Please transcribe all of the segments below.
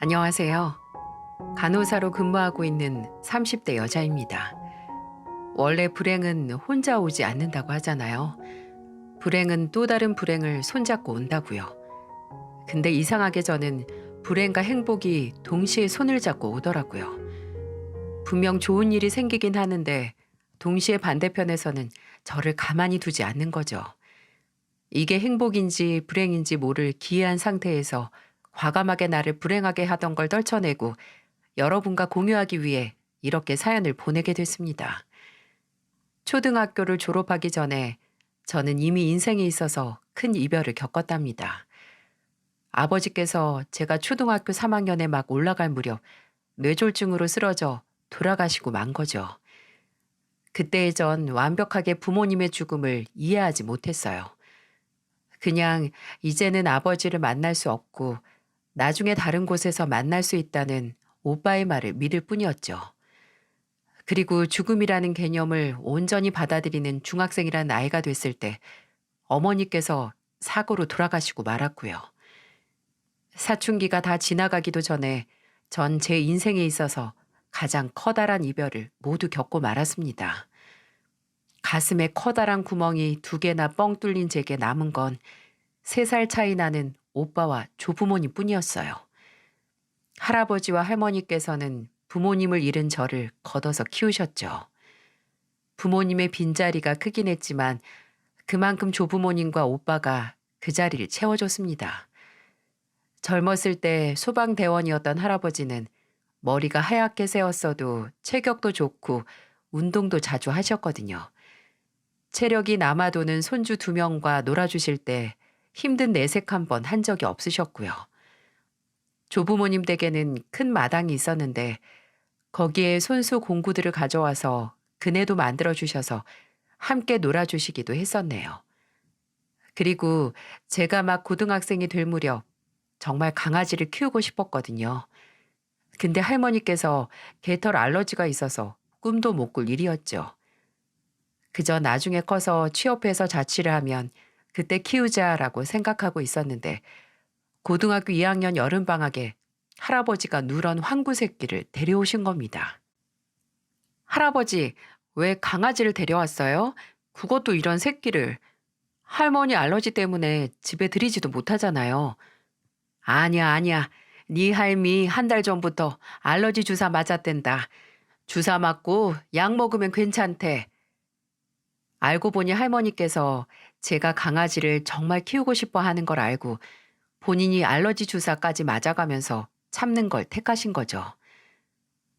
안녕하세요. 간호사로 근무하고 있는 30대 여자입니다. 원래 불행은 혼자 오지 않는다고 하잖아요. 불행은 또 다른 불행을 손잡고 온다고요. 근데 이상하게 저는 불행과 행복이 동시에 손을 잡고 오더라고요. 분명 좋은 일이 생기긴 하는데 동시에 반대편에서는 저를 가만히 두지 않는 거죠. 이게 행복인지 불행인지 모를 기이한 상태에서 과감하게 나를 불행하게 하던 걸 떨쳐내고 여러분과 공유하기 위해 이렇게 사연을 보내게 됐습니다. 초등학교를 졸업하기 전에 저는 이미 인생에 있어서 큰 이별을 겪었답니다. 아버지께서 제가 초등학교 3학년에 막 올라갈 무렵 뇌졸중으로 쓰러져 돌아가시고 만 거죠. 그때의 전 완벽하게 부모님의 죽음을 이해하지 못했어요. 그냥 이제는 아버지를 만날 수 없고 나중에 다른 곳에서 만날 수 있다는 오빠의 말을 믿을 뿐이었죠. 그리고 죽음이라는 개념을 온전히 받아들이는 중학생이란 나이가 됐을 때 어머니께서 사고로 돌아가시고 말았고요. 사춘기가 다 지나가기도 전에 전 제 인생에 있어서 가장 커다란 이별을 모두 겪고 말았습니다. 가슴에 커다란 구멍이 2개나 뻥 뚫린 제게 남은 건 3살 차이 나는 오빠와 조부모님 뿐이었어요. 할아버지와 할머니께서는 부모님을 잃은 저를 걷어서 키우셨죠. 부모님의 빈자리가 크긴 했지만 그만큼 조부모님과 오빠가 그 자리를 채워줬습니다. 젊었을 때 소방대원이었던 할아버지는 머리가 하얗게 새었어도 체격도 좋고 운동도 자주 하셨거든요. 체력이 남아도는 손주 2명과 놀아주실 때 힘든 내색 한 번 한 적이 없으셨고요. 조부모님 댁에는 큰 마당이 있었는데 거기에 손수 공구들을 가져와서 그네도 만들어주셔서 함께 놀아주시기도 했었네요. 그리고 제가 막 고등학생이 될 무렵 정말 강아지를 키우고 싶었거든요. 근데 할머니께서 개털 알러지가 있어서 꿈도 못 꿀 일이었죠. 그저 나중에 커서 취업해서 자취를 하면 그때 키우자라고 생각하고 있었는데 고등학교 2학년 여름방학에 할아버지가 누런 황구 새끼를 데려오신 겁니다. 할아버지, 왜 강아지를 데려왔어요? 그것도 이런 새끼를. 할머니 알러지 때문에 집에 들이지도 못하잖아요. 아니야, 아니야. 네 할미 1달 전부터 알러지 주사 맞았댄다. 주사 맞고 약 먹으면 괜찮대. 알고 보니 할머니께서 제가 강아지를 정말 키우고 싶어 하는 걸 알고 본인이 알러지 주사까지 맞아가면서 참는 걸 택하신 거죠.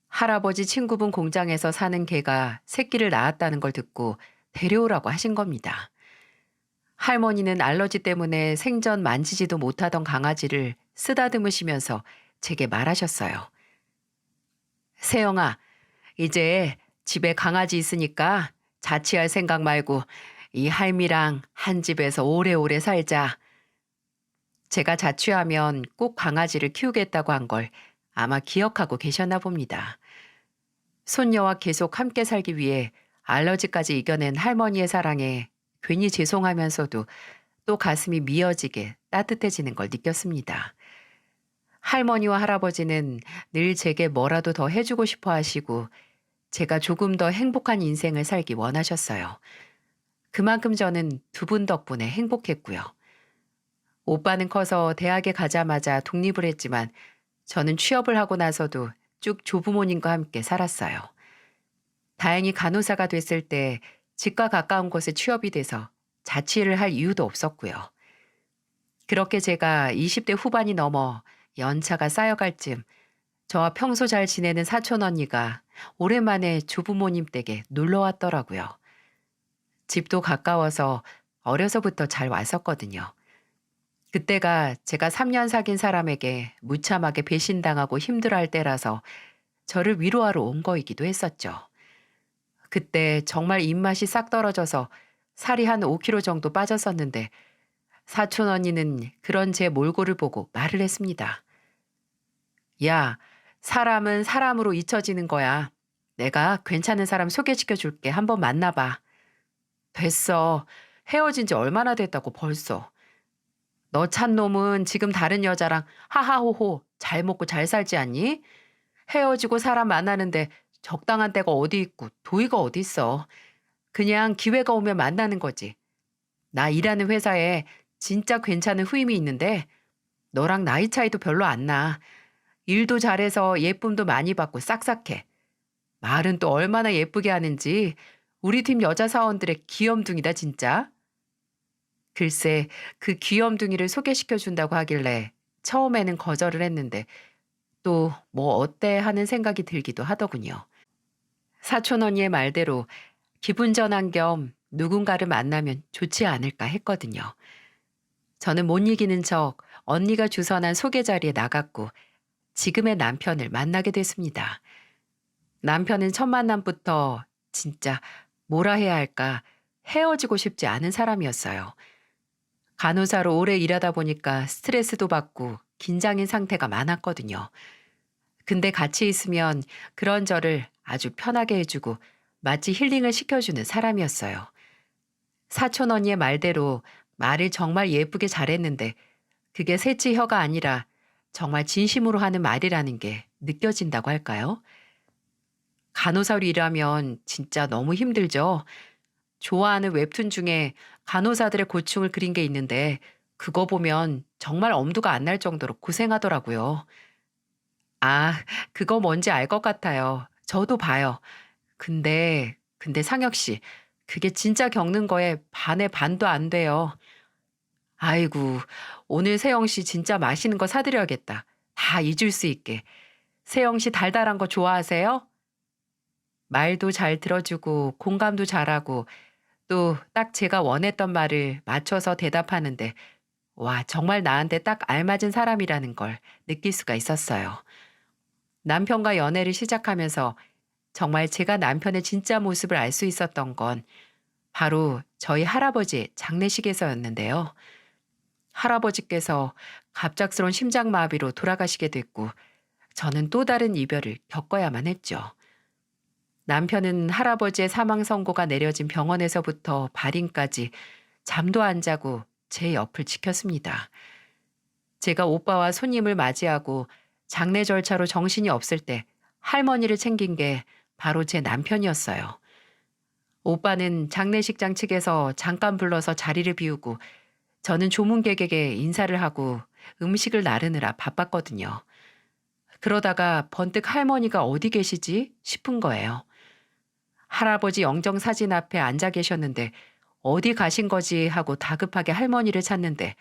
할아버지 친구분 공장에서 사는 개가 새끼를 낳았다는 걸 듣고 데려오라고 하신 겁니다. 할머니는 알러지 때문에 생전 만지지도 못하던 강아지를 쓰다듬으시면서 제게 말하셨어요. 세영아, 이제 집에 강아지 있으니까 자취할 생각 말고 이 할미랑 한 집에서 오래오래 살자. 제가 자취하면 꼭 강아지를 키우겠다고 한 걸 아마 기억하고 계셨나 봅니다. 손녀와 계속 함께 살기 위해 알러지까지 이겨낸 할머니의 사랑에 괜히 죄송하면서도 또 가슴이 미어지게 따뜻해지는 걸 느꼈습니다. 할머니와 할아버지는 늘 제게 뭐라도 더 해주고 싶어 하시고 제가 조금 더 행복한 인생을 살기 원하셨어요. 그만큼 저는 2분 덕분에 행복했고요. 오빠는 커서 대학에 가자마자 독립을 했지만 저는 취업을 하고 나서도 쭉 조부모님과 함께 살았어요. 다행히 간호사가 됐을 때 집과 가까운 곳에 취업이 돼서 자취를 할 이유도 없었고요. 그렇게 제가 20대 후반이 넘어 연차가 쌓여갈 쯤 저와 평소 잘 지내는 사촌 언니가 오랜만에 조부모님 댁에 놀러 왔더라고요. 집도 가까워서 어려서부터 잘 왔었거든요. 그때가 제가 3년 사귄 사람에게 무참하게 배신당하고 힘들어할 때라서 저를 위로하러 온 거이기도 했었죠. 그때 정말 입맛이 싹 떨어져서 살이 한 5kg 정도 빠졌었는데 사촌 언니는 그런 제 몰골을 보고 말을 했습니다. 야, 사람은 사람으로 잊혀지는 거야. 내가 괜찮은 사람 소개시켜 줄게. 한번 만나봐. 됐어. 헤어진 지 얼마나 됐다고 벌써. 너 찬 놈은 지금 다른 여자랑 하하호호 잘 먹고 잘 살지 않니? 헤어지고 사람 만나는데 적당한 때가 어디 있고 도의가 어디 있어. 그냥 기회가 오면 만나는 거지. 나 일하는 회사에 진짜 괜찮은 후임이 있는데 너랑 나이 차이도 별로 안 나. 일도 잘해서 예쁨도 많이 받고 싹싹해. 말은 또 얼마나 예쁘게 하는지 우리 팀 여자 사원들의 귀염둥이다 진짜. 글쎄 그 귀염둥이를 소개시켜 준다고 하길래 처음에는 거절을 했는데 또 뭐 어때 하는 생각이 들기도 하더군요. 사촌 언니의 말대로 기분 전환 겸 누군가를 만나면 좋지 않을까 했거든요. 저는 못 이기는 척 언니가 주선한 소개 자리에 나갔고 지금의 남편을 만나게 됐습니다. 남편은 첫 만남부터 진짜 뭐라 해야 할까 헤어지고 싶지 않은 사람이었어요. 간호사로 오래 일하다 보니까 스트레스도 받고 긴장인 상태가 많았거든요. 근데 같이 있으면 그런 저를 아주 편하게 해주고 마치 힐링을 시켜주는 사람이었어요. 사촌 언니의 말대로 말을 정말 예쁘게 잘했는데 그게 새치 혀가 아니라 정말 진심으로 하는 말이라는 게 느껴진다고 할까요? 간호사로 일하면 진짜 너무 힘들죠. 좋아하는 웹툰 중에 간호사들의 고충을 그린 게 있는데 그거 보면 정말 엄두가 안 날 정도로 고생하더라고요. 아, 그거 뭔지 알 것 같아요. 저도 봐요. 근데 상혁 씨, 그게 진짜 겪는 거에 반의 반도 안 돼요. 아이고, 오늘 세영 씨 진짜 맛있는 거 사드려야겠다. 다 잊을 수 있게. 세영 씨 달달한 거 좋아하세요? 말도 잘 들어주고 공감도 잘하고 또 딱 제가 원했던 말을 맞춰서 대답하는데 와, 정말 나한테 딱 알맞은 사람이라는 걸 느낄 수가 있었어요. 남편과 연애를 시작하면서 정말 제가 남편의 진짜 모습을 알 수 있었던 건 바로 저희 할아버지의 장례식에서였는데요. 할아버지께서 갑작스러운 심장마비로 돌아가시게 됐고 저는 또 다른 이별을 겪어야만 했죠. 남편은 할아버지의 사망 선고가 내려진 병원에서부터 발인까지 잠도 안 자고 제 옆을 지켰습니다. 제가 오빠와 손님을 맞이하고 장례 절차로 정신이 없을 때 할머니를 챙긴 게 바로 제 남편이었어요. 오빠는 장례식장 측에서 잠깐 불러서 자리를 비우고 저는 조문객에게 인사를 하고 음식을 나르느라 바빴거든요. 그러다가 번뜩 할머니가 어디 계시지 싶은 거예요. 할아버지 영정 사진 앞에 앉아 계셨는데 어디 가신 거지 하고 다급하게 할머니를 찾는데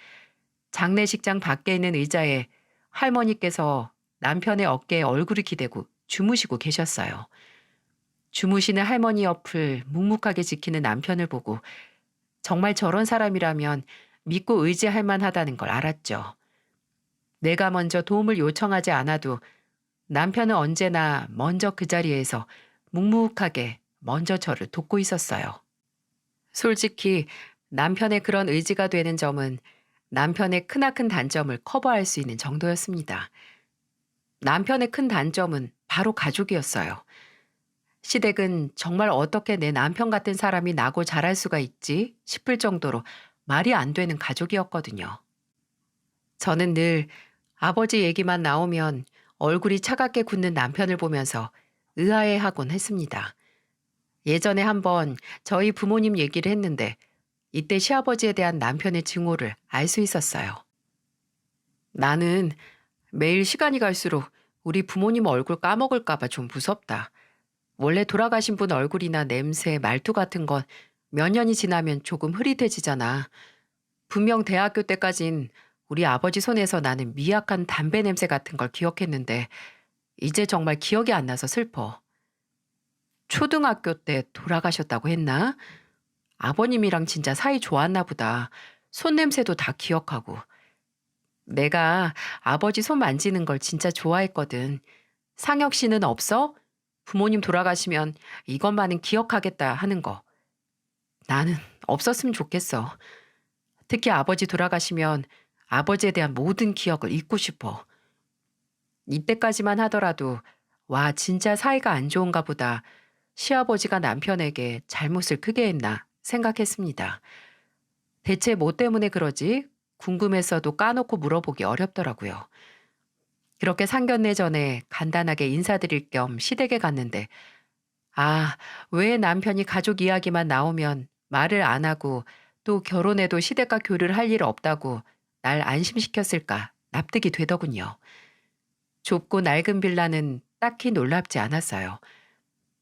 장례식장 밖에 있는 의자에 할머니께서 남편의 어깨에 얼굴을 기대고 주무시고 계셨어요. 주무시는 할머니 옆을 묵묵하게 지키는 남편을 보고 정말 저런 사람이라면 믿고 의지할 만하다는 걸 알았죠. 내가 먼저 도움을 요청하지 않아도 남편은 언제나 먼저 그 자리에서 묵묵하게 먼저 저를 돕고 있었어요. 솔직히 남편의 그런 의지가 되는 점은 남편의 크나큰 단점을 커버할 수 있는 정도였습니다. 남편의 큰 단점은 바로 가족이었어요. 시댁은 정말 어떻게 내 남편 같은 사람이 나고 자랄 수가 있지 싶을 정도로 말이 안 되는 가족이었거든요. 저는 늘 아버지 얘기만 나오면 얼굴이 차갑게 굳는 남편을 보면서 의아해하곤 했습니다. 예전에 한번 저희 부모님 얘기를 했는데 이때 시아버지에 대한 남편의 증오를 알 수 있었어요. 나는 매일 시간이 갈수록 우리 부모님 얼굴 까먹을까봐 좀 무섭다. 원래 돌아가신 분 얼굴이나 냄새, 말투 같은 건 몇 년이 지나면 조금 흐릿해지잖아. 분명 대학교 때까진 우리 아버지 손에서 나는 미약한 담배 냄새 같은 걸 기억했는데 이제 정말 기억이 안 나서 슬퍼. 초등학교 때 돌아가셨다고 했나? 아버님이랑 진짜 사이 좋았나 보다. 손냄새도 다 기억하고. 내가 아버지 손 만지는 걸 진짜 좋아했거든. 상혁 씨는 없어? 부모님 돌아가시면 이것만은 기억하겠다 하는 거. 나는 없었으면 좋겠어. 특히 아버지 돌아가시면 아버지에 대한 모든 기억을 잊고 싶어. 이때까지만 하더라도 와 진짜 사이가 안 좋은가 보다. 시아버지가 남편에게 잘못을 크게 했나 생각했습니다. 대체 뭐 때문에 그러지? 궁금했어도 까놓고 물어보기 어렵더라고요. 그렇게 상견례 전에 간단하게 인사드릴 겸 시댁에 갔는데, 아, 왜 남편이 가족 이야기만 나오면 말을 안 하고 또 결혼해도 시댁과 교류를 할 일 없다고 날 안심시켰을까 납득이 되더군요. 좁고 낡은 빌라는 딱히 놀랍지 않았어요.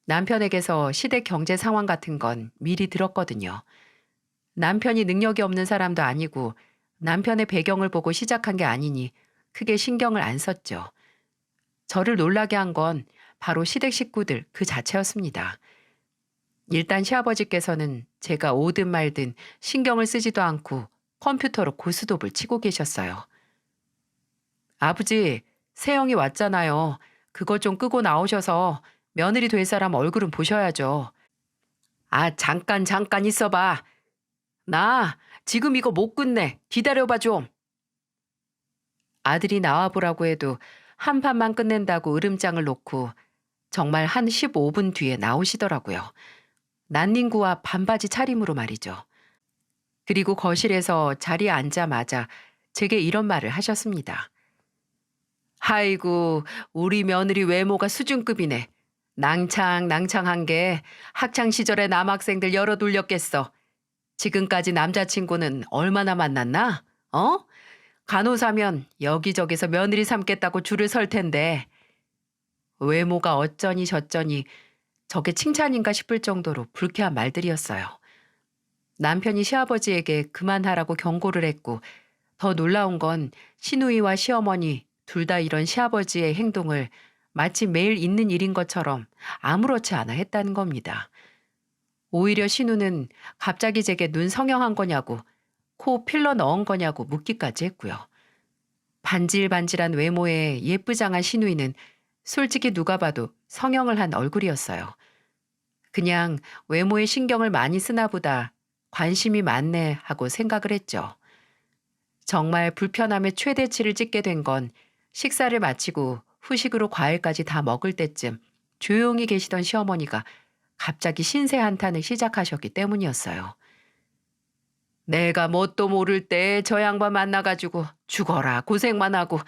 남편에게서 시댁 경제 상황 같은 건 미리 들었거든요. 남편이 능력이 없는 사람도 아니고 남편의 배경을 보고 시작한 게 아니니 크게 신경을 안 썼죠. 저를 놀라게 한 건 바로 시댁 식구들 그 자체였습니다. 일단 시아버지께서는 제가 오든 말든 신경을 쓰지도 않고 컴퓨터로 고스톱을 치고 계셨어요. 아버지, 새형이 왔잖아요. 그거 좀 끄고 나오셔서 며느리 될 사람 얼굴은 보셔야죠. 아, 잠깐 있어봐. 나 지금 이거 못 끝내. 기다려봐 좀. 아들이 나와보라고 해도 한 판만 끝낸다고 으름장을 놓고 정말 한 15분 뒤에 나오시더라고요. 난닝구와 반바지 차림으로 말이죠. 그리고 거실에서 자리에 앉자마자 제게 이런 말을 하셨습니다. 아이고, 우리 며느리 외모가 수준급이네. 낭창낭창한 게 학창 시절에 남학생들 열어 돌렸겠어. 지금까지 남자친구는 얼마나 만났나? 어? 간호사면 여기저기서 며느리 삼겠다고 줄을 설 텐데 외모가 어쩌니 저쩌니 저게 칭찬인가 싶을 정도로 불쾌한 말들이었어요. 남편이 시아버지에게 그만하라고 경고를 했고 더 놀라운 건 시누이와 시어머니 둘 다 이런 시아버지의 행동을 마치 매일 있는 일인 것처럼 아무렇지 않아 했다는 겁니다. 오히려 신우는 갑자기 제게 눈 성형한 거냐고 코 필러 넣은 거냐고 묻기까지 했고요. 반질반질한 외모에 예쁘장한 시누이는 솔직히 누가 봐도 성형을 한 얼굴이었어요. 그냥 외모에 신경을 많이 쓰나 보다 관심이 많네 하고 생각을 했죠. 정말 불편함의 최대치를 찍게 된 건 식사를 마치고 후식으로 과일까지 다 먹을 때쯤 조용히 계시던 시어머니가 갑자기 신세 한탄을 시작하셨기 때문이었어요. 내가 뭣도 모를 때 저 양반 만나가지고 죽어라 고생만 하고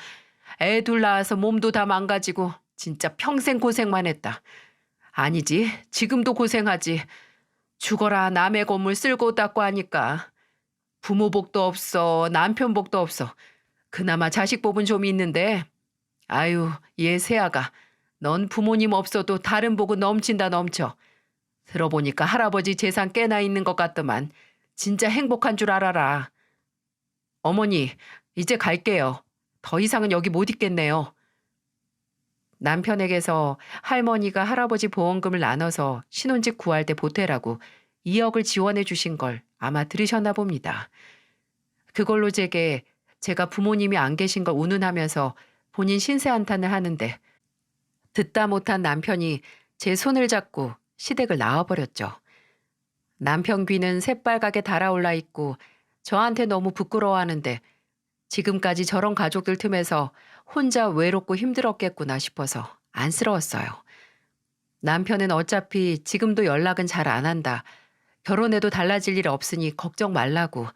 애 둘 낳아서 몸도 다 망가지고 진짜 평생 고생만 했다. 아니지 지금도 고생하지. 죽어라 남의 건물 쓸고 닦고 하니까. 부모 복도 없어 남편 복도 없어. 그나마 자식 복은 좀 있는데 아유 얘 새아가 넌 부모님 없어도 다른 복은 넘친다 넘쳐. 들어보니까 할아버지 재산 꽤나 있는 것 같더만 진짜 행복한 줄 알아라. 어머니 이제 갈게요. 더 이상은 여기 못 있겠네요. 남편에게서 할머니가 할아버지 보험금을 나눠서 신혼집 구할 때 보태라고 2억을 지원해 주신 걸 아마 들으셨나 봅니다. 그걸로 제가 부모님이 안 계신 걸 운운하면서 본인 신세 한탄을 하는데 듣다 못한 남편이 제 손을 잡고 시댁을 나와버렸죠. 남편 귀는 새빨갛게 달아올라 있고 저한테 너무 부끄러워하는데 지금까지 저런 가족들 틈에서 혼자 외롭고 힘들었겠구나 싶어서 안쓰러웠어요. 남편은 어차피 지금도 연락은 잘 안 한다. 결혼해도 달라질 일 없으니 걱정 말라고.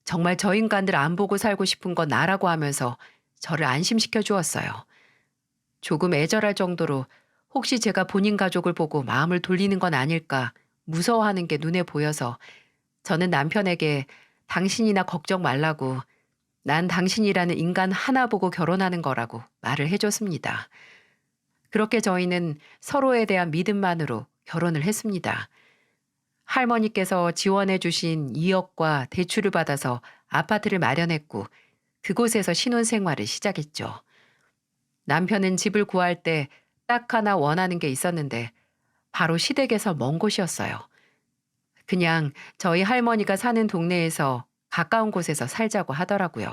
정말 저 인간들 안 보고 살고 싶은 건 나라고 하면서 저를 안심시켜 주었어요. 조금 애절할 정도로 혹시 제가 본인 가족을 보고 마음을 돌리는 건 아닐까 무서워하는 게 눈에 보여서 저는 남편에게 당신이나 걱정 말라고 난 당신이라는 인간 하나 보고 결혼하는 거라고 말을 해줬습니다. 그렇게 저희는 서로에 대한 믿음만으로 결혼을 했습니다. 할머니께서 지원해 주신 2억과 대출을 받아서 아파트를 마련했고 그곳에서 신혼생활을 시작했죠. 남편은 집을 구할 때 딱 하나 원하는 게 있었는데 바로 시댁에서 먼 곳이었어요. 그냥 저희 할머니가 사는 동네에서 가까운 곳에서 살자고 하더라고요.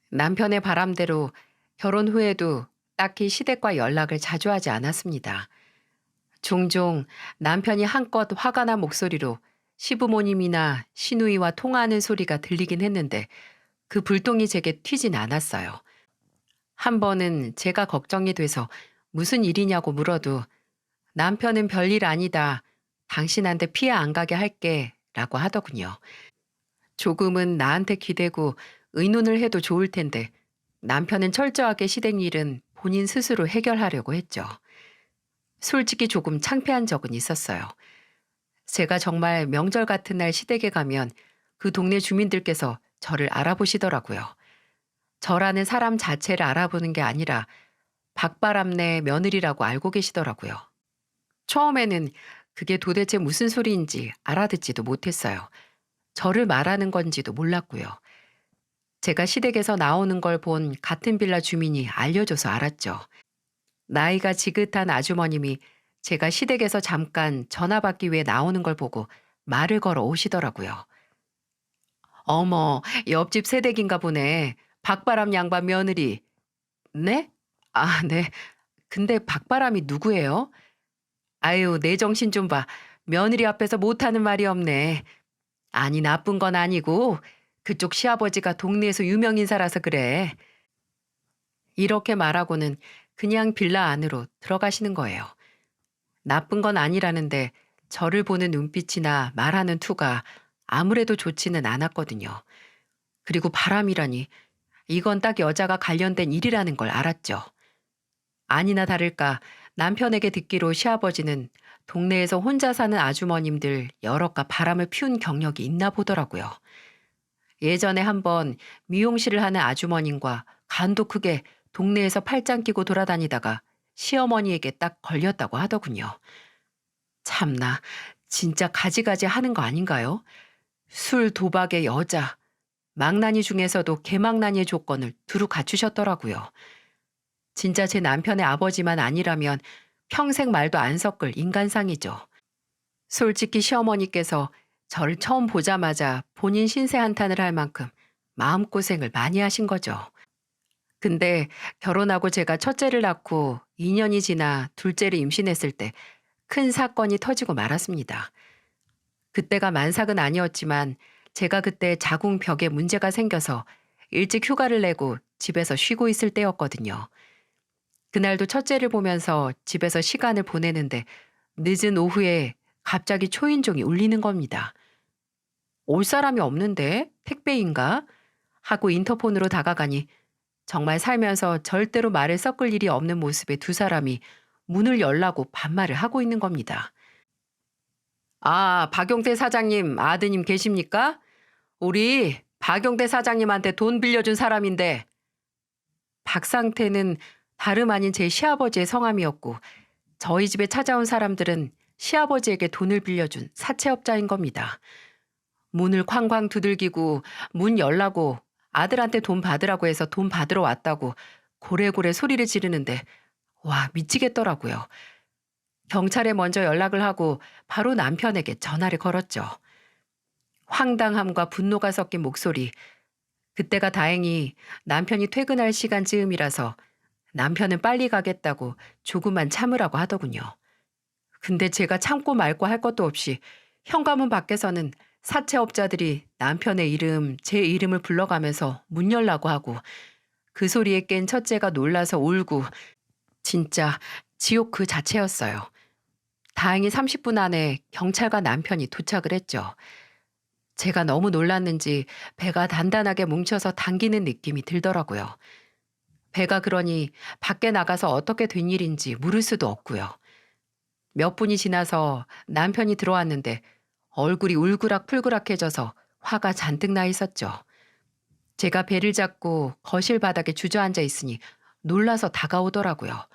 남편의 바람대로 결혼 후에도 딱히 시댁과 연락을 자주 하지 않았습니다. 종종 남편이 한껏 화가 난 목소리로 시부모님이나 시누이와 통화하는 소리가 들리긴 했는데 그 불똥이 제게 튀진 않았어요. 한 번은 제가 걱정이 돼서 무슨 일이냐고 물어도 남편은 별일 아니다. 당신한테 피해 안 가게 할게 라고 하더군요. 조금은 나한테 기대고 의논을 해도 좋을 텐데 남편은 철저하게 시댁 일은 본인 스스로 해결하려고 했죠. 솔직히 조금 창피한 적은 있었어요. 제가 정말 명절 같은 날 시댁에 가면 그 동네 주민들께서 저를 알아보시더라고요. 저라는 사람 자체를 알아보는 게 아니라 박바람네 며느리라고 알고 계시더라고요. 처음에는 그게 도대체 무슨 소리인지 알아듣지도 못했어요. 저를 말하는 건지도 몰랐고요. 제가 시댁에서 나오는 걸 본 같은 빌라 주민이 알려줘서 알았죠. 나이가 지긋한 아주머님이 제가 시댁에서 잠깐 전화 받기 위해 나오는 걸 보고 말을 걸어 오시더라고요. 어머, 옆집 새댁인가 보네. 박바람 양반 며느리. 네? 아, 네. 근데 박바람이 누구예요? 아유, 내 정신 좀 봐. 며느리 앞에서 못하는 말이 없네. 아니, 나쁜 건 아니고 그쪽 시아버지가 동네에서 유명 인사라서 그래. 이렇게 말하고는 그냥 빌라 안으로 들어가시는 거예요. 나쁜 건 아니라는데 저를 보는 눈빛이나 말하는 투가 아무래도 좋지는 않았거든요. 그리고 바람이라니 이건 딱 여자가 관련된 일이라는 걸 알았죠. 아니나 다를까 남편에게 듣기로 시아버지는 동네에서 혼자 사는 아주머님들 여럿과 바람을 피운 경력이 있나 보더라고요. 예전에 한번 미용실을 하는 아주머님과 간도 크게 동네에서 팔짱 끼고 돌아다니다가 시어머니에게 딱 걸렸다고 하더군요. 참나, 진짜 가지가지 하는 거 아닌가요? 술, 도박에 여자, 망나니 중에서도 개망나니의 조건을 두루 갖추셨더라고요. 진짜 제 남편의 아버지만 아니라면 평생 말도 안 섞을 인간상이죠. 솔직히 시어머니께서 저를 처음 보자마자 본인 신세 한탄을 할 만큼 마음고생을 많이 하신 거죠. 근데 결혼하고 제가 첫째를 낳고 2년이 지나 둘째를 임신했을 때 큰 사건이 터지고 말았습니다. 그때가 만삭은 아니었지만 제가 그때 자궁벽에 문제가 생겨서 일찍 휴가를 내고 집에서 쉬고 있을 때였거든요. 그날도 첫째를 보면서 집에서 시간을 보내는데 늦은 오후에 갑자기 초인종이 울리는 겁니다. 올 사람이 없는데 택배인가? 하고 인터폰으로 다가가니 정말 살면서 절대로 말을 섞을 일이 없는 모습의 두 사람이 문을 열라고 반말을 하고 있는 겁니다. 아, 박용태 사장님 아드님 계십니까? 우리 박용태 사장님한테 돈 빌려준 사람인데. 박상태는 다름 아닌 제 시아버지의 성함이었고 저희 집에 찾아온 사람들은 시아버지에게 돈을 빌려준 사채업자인 겁니다. 문을 쾅쾅 두들기고 문 열라고 아들한테 돈 받으라고 해서 돈 받으러 왔다고 고래고래 소리를 지르는데 와, 미치겠더라고요. 경찰에 먼저 연락을 하고 바로 남편에게 전화를 걸었죠. 황당함과 분노가 섞인 목소리. 그때가 다행히 남편이 퇴근할 시간 즈음이라서 남편은 빨리 가겠다고 조금만 참으라고 하더군요. 근데 제가 참고 말고 할 것도 없이 현관문 밖에서는 사채업자들이 남편의 이름, 제 이름을 불러가면서 문 열라고 하고 그 소리에 깬 첫째가 놀라서 울고 진짜 지옥 그 자체였어요. 다행히 30분 안에 경찰과 남편이 도착을 했죠. 제가 너무 놀랐는지 배가 단단하게 뭉쳐서 당기는 느낌이 들더라고요. 배가 그러니 밖에 나가서 어떻게 된 일인지 물을 수도 없고요. 몇 분이 지나서 남편이 들어왔는데 얼굴이 울그락불그락해져서 화가 잔뜩 나 있었죠. 제가 배를 잡고 거실 바닥에 주저앉아 있으니 놀라서 다가오더라고요.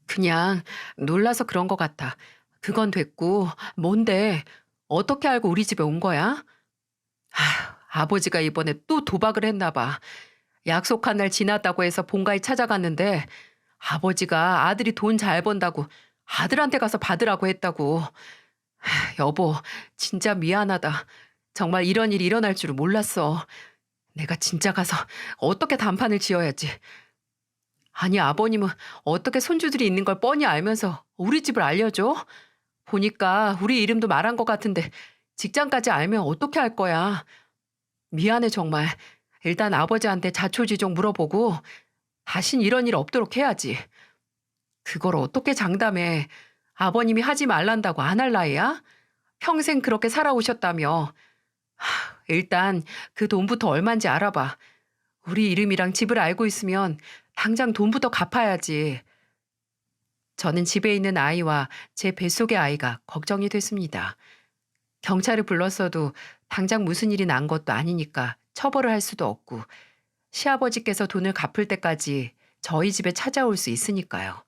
그냥 놀라서 그런 것 같아. 그건 됐고 뭔데? 어떻게 알고 우리 집에 온 거야? 아버지가 이번에 또 도박을 했나 봐. 약속한 날 지났다고 해서 본가에 찾아갔는데 아버지가 아들이 돈 잘 번다고 아들한테 가서 받으라고 했다고. 여보, 진짜 미안하다. 정말 이런 일이 일어날 줄은 몰랐어. 내가 진짜 가서 어떻게 단판을 지어야지. 아니, 아버님은 어떻게 손주들이 있는 걸 뻔히 알면서 우리 집을 알려줘? 보니까 우리 이름도 말한 것 같은데 직장까지 알면 어떻게 할 거야? 미안해 정말. 일단 아버지한테 자초지종 물어보고 다신 이런 일 없도록 해야지. 그걸 어떻게 장담해. 아버님이 하지 말란다고 안 할 나이야? 평생 그렇게 살아오셨다며. 일단 그 돈부터 얼만지 알아봐. 우리 이름이랑 집을 알고 있으면 당장 돈부터 갚아야지. 저는 집에 있는 아이와 제 뱃속의 아이가 걱정이 됐습니다. 경찰을 불렀어도 당장 무슨 일이 난 것도 아니니까 처벌을 할 수도 없고 시아버지께서 돈을 갚을 때까지 저희 집에 찾아올 수 있으니까요.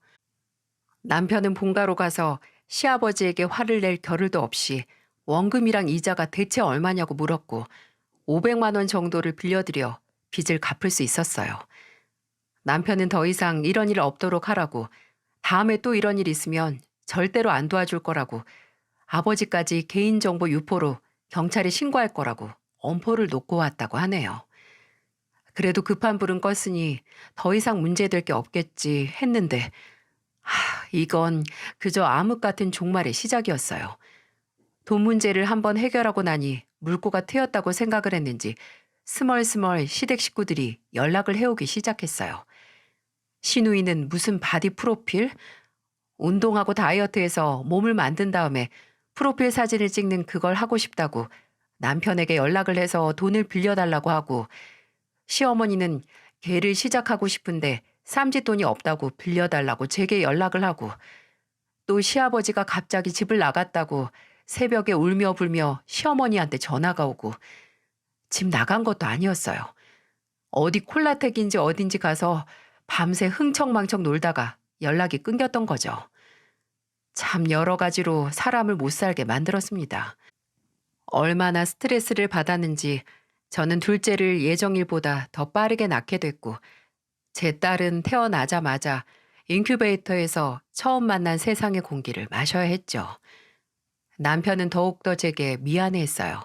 남편은 본가로 가서 시아버지에게 화를 낼 겨를도 없이 원금이랑 이자가 대체 얼마냐고 물었고 500만 원 정도를 빌려드려 빚을 갚을 수 있었어요. 남편은 더 이상 이런 일 없도록 하라고 다음에 또 이런 일 있으면 절대로 안 도와줄 거라고 아버지까지 개인정보 유포로 경찰에 신고할 거라고 엄포를 놓고 왔다고 하네요. 그래도 급한 불은 껐으니 더 이상 문제될 게 없겠지 했는데 이건 그저 암흑 같은 종말의 시작이었어요. 돈 문제를 한번 해결하고 나니 물꼬가 트였다고 생각을 했는지 스멀스멀 시댁 식구들이 연락을 해오기 시작했어요. 신우이는 무슨 바디 프로필? 운동하고 다이어트해서 몸을 만든 다음에 프로필 사진을 찍는 그걸 하고 싶다고 남편에게 연락을 해서 돈을 빌려달라고 하고 시어머니는 개를 시작하고 싶은데 쌈짓돈이 없다고 빌려달라고 제게 연락을 하고 또 시아버지가 갑자기 집을 나갔다고 새벽에 울며 불며 시어머니한테 전화가 오고 집 나간 것도 아니었어요. 어디 콜라텍인지 어딘지 가서 밤새 흥청망청 놀다가 연락이 끊겼던 거죠. 참 여러 가지로 사람을 못 살게 만들었습니다. 얼마나 스트레스를 받았는지 저는 둘째를 예정일보다 더 빠르게 낳게 됐고 제 딸은 태어나자마자 인큐베이터에서 처음 만난 세상의 공기를 마셔야 했죠. 남편은 더욱더 제게 미안해했어요.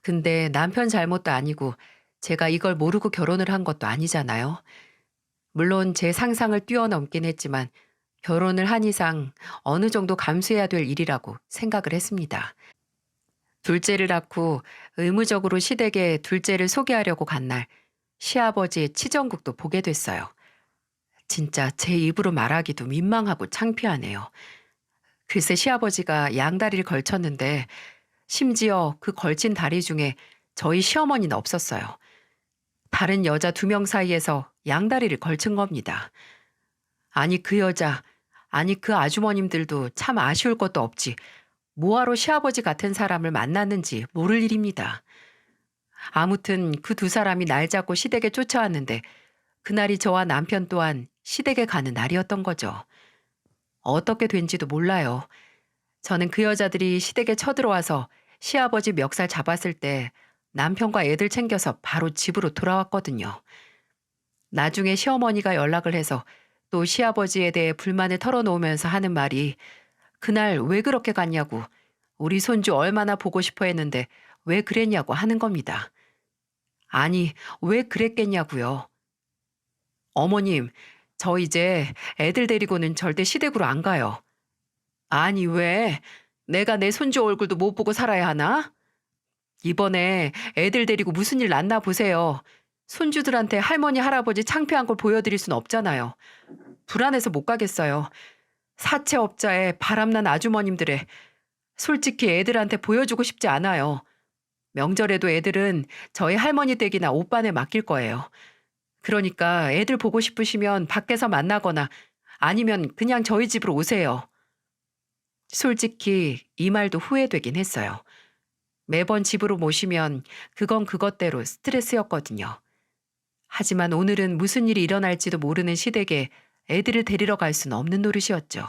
근데 남편 잘못도 아니고 제가 이걸 모르고 결혼을 한 것도 아니잖아요. 물론 제 상상을 뛰어넘긴 했지만 결혼을 한 이상 어느 정도 감수해야 될 일이라고 생각을 했습니다. 둘째를 낳고 의무적으로 시댁에 둘째를 소개하려고 간 날 시아버지의 치정국도 보게 됐어요. 진짜 제 입으로 말하기도 민망하고 창피하네요. 글쎄 시아버지가 양다리를 걸쳤는데 심지어 그 걸친 다리 중에 저희 시어머니는 없었어요. 다른 여자 2명 사이에서 양다리를 걸친 겁니다. 아니 그 여자, 아니 그 아주머님들도 참 아쉬울 것도 없지. 뭐하러 시아버지 같은 사람을 만났는지 모를 일입니다. 아무튼 그 2사람이 날 잡고 시댁에 쫓아왔는데 그날이 저와 남편 또한 시댁에 가는 날이었던 거죠. 어떻게 된지도 몰라요. 저는 그 여자들이 시댁에 쳐들어와서 시아버지 멱살 잡았을 때 남편과 애들 챙겨서 바로 집으로 돌아왔거든요. 나중에 시어머니가 연락을 해서 또 시아버지에 대해 불만을 털어놓으면서 하는 말이 그날 왜 그렇게 갔냐고 우리 손주 얼마나 보고 싶어 했는데 왜 그랬냐고 하는 겁니다. 아니 왜 그랬겠냐고요. 어머님 저 이제 애들 데리고는 절대 시댁으로 안 가요. 아니 왜? 내가 내 손주 얼굴도 못 보고 살아야 하나? 이번에 애들 데리고 무슨 일 났나 보세요. 손주들한테 할머니 할아버지 창피한 걸 보여드릴 순 없잖아요. 불안해서 못 가겠어요. 사채업자의 바람난 아주머님들의 솔직히 애들한테 보여주고 싶지 않아요. 명절에도 애들은 저희 할머니 댁이나 오빠네 맡길 거예요. 그러니까 애들 보고 싶으시면 밖에서 만나거나 아니면 그냥 저희 집으로 오세요. 솔직히 이 말도 후회되긴 했어요. 매번 집으로 모시면 그건 그것대로 스트레스였거든요. 하지만 오늘은 무슨 일이 일어날지도 모르는 시댁에 애들을 데리러 갈 수는 없는 노릇이었죠.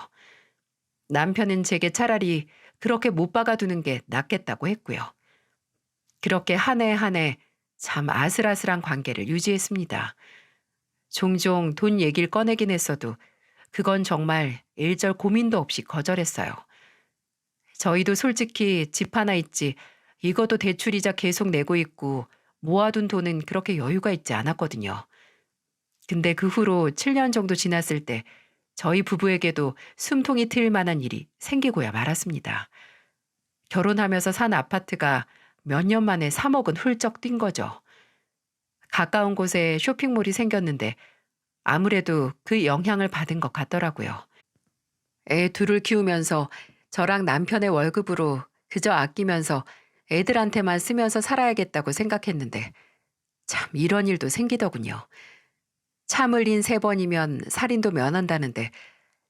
남편은 제게 차라리 그렇게 못 박아두는 게 낫겠다고 했고요. 그렇게 한 해 한 해 참 아슬아슬한 관계를 유지했습니다. 종종 돈 얘기를 꺼내긴 했어도 그건 정말 일절 고민도 없이 거절했어요. 저희도 솔직히 집 하나 있지 이것도 대출이자 계속 내고 있고 모아둔 돈은 그렇게 여유가 있지 않았거든요. 근데 그 후로 7년 정도 지났을 때 저희 부부에게도 숨통이 트일 만한 일이 생기고야 말았습니다. 결혼하면서 산 아파트가 몇 년 만에 3억은 훌쩍 뛴 거죠. 가까운 곳에 쇼핑몰이 생겼는데 아무래도 그 영향을 받은 것 같더라고요. 애 둘을 키우면서 저랑 남편의 월급으로 그저 아끼면서 애들한테만 쓰면서 살아야겠다고 생각했는데 참 이런 일도 생기더군요. 참을 인 3번이면 살인도 면한다는데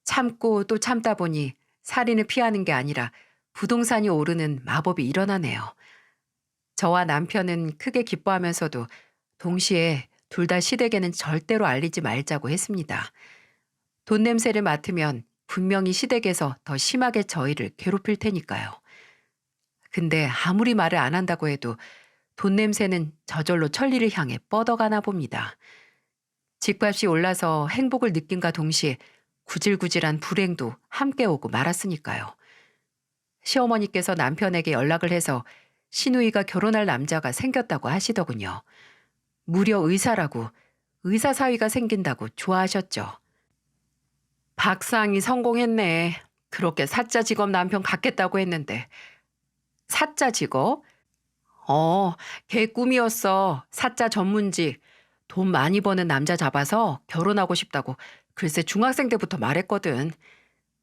참고 또 참다 보니 살인을 피하는 게 아니라 부동산이 오르는 마법이 일어나네요. 저와 남편은 크게 기뻐하면서도 동시에 둘 다 시댁에는 절대로 알리지 말자고 했습니다. 돈 냄새를 맡으면 분명히 시댁에서 더 심하게 저희를 괴롭힐 테니까요. 근데 아무리 말을 안 한다고 해도 돈 냄새는 저절로 천리를 향해 뻗어가나 봅니다. 집값이 올라서 행복을 느낀과 동시에 구질구질한 불행도 함께 오고 말았으니까요. 시어머니께서 남편에게 연락을 해서 시누이가 결혼할 남자가 생겼다고 하시더군요. 무려 의사라고, 의사 사위가 생긴다고 좋아하셨죠. 박상이 성공했네. 그렇게 사짜 직업 남편 갖겠다고 했는데. 사짜 직업? 걔 꿈이었어. 사짜 전문직. 돈 많이 버는 남자 잡아서 결혼하고 싶다고 글쎄 중학생 때부터 말했거든.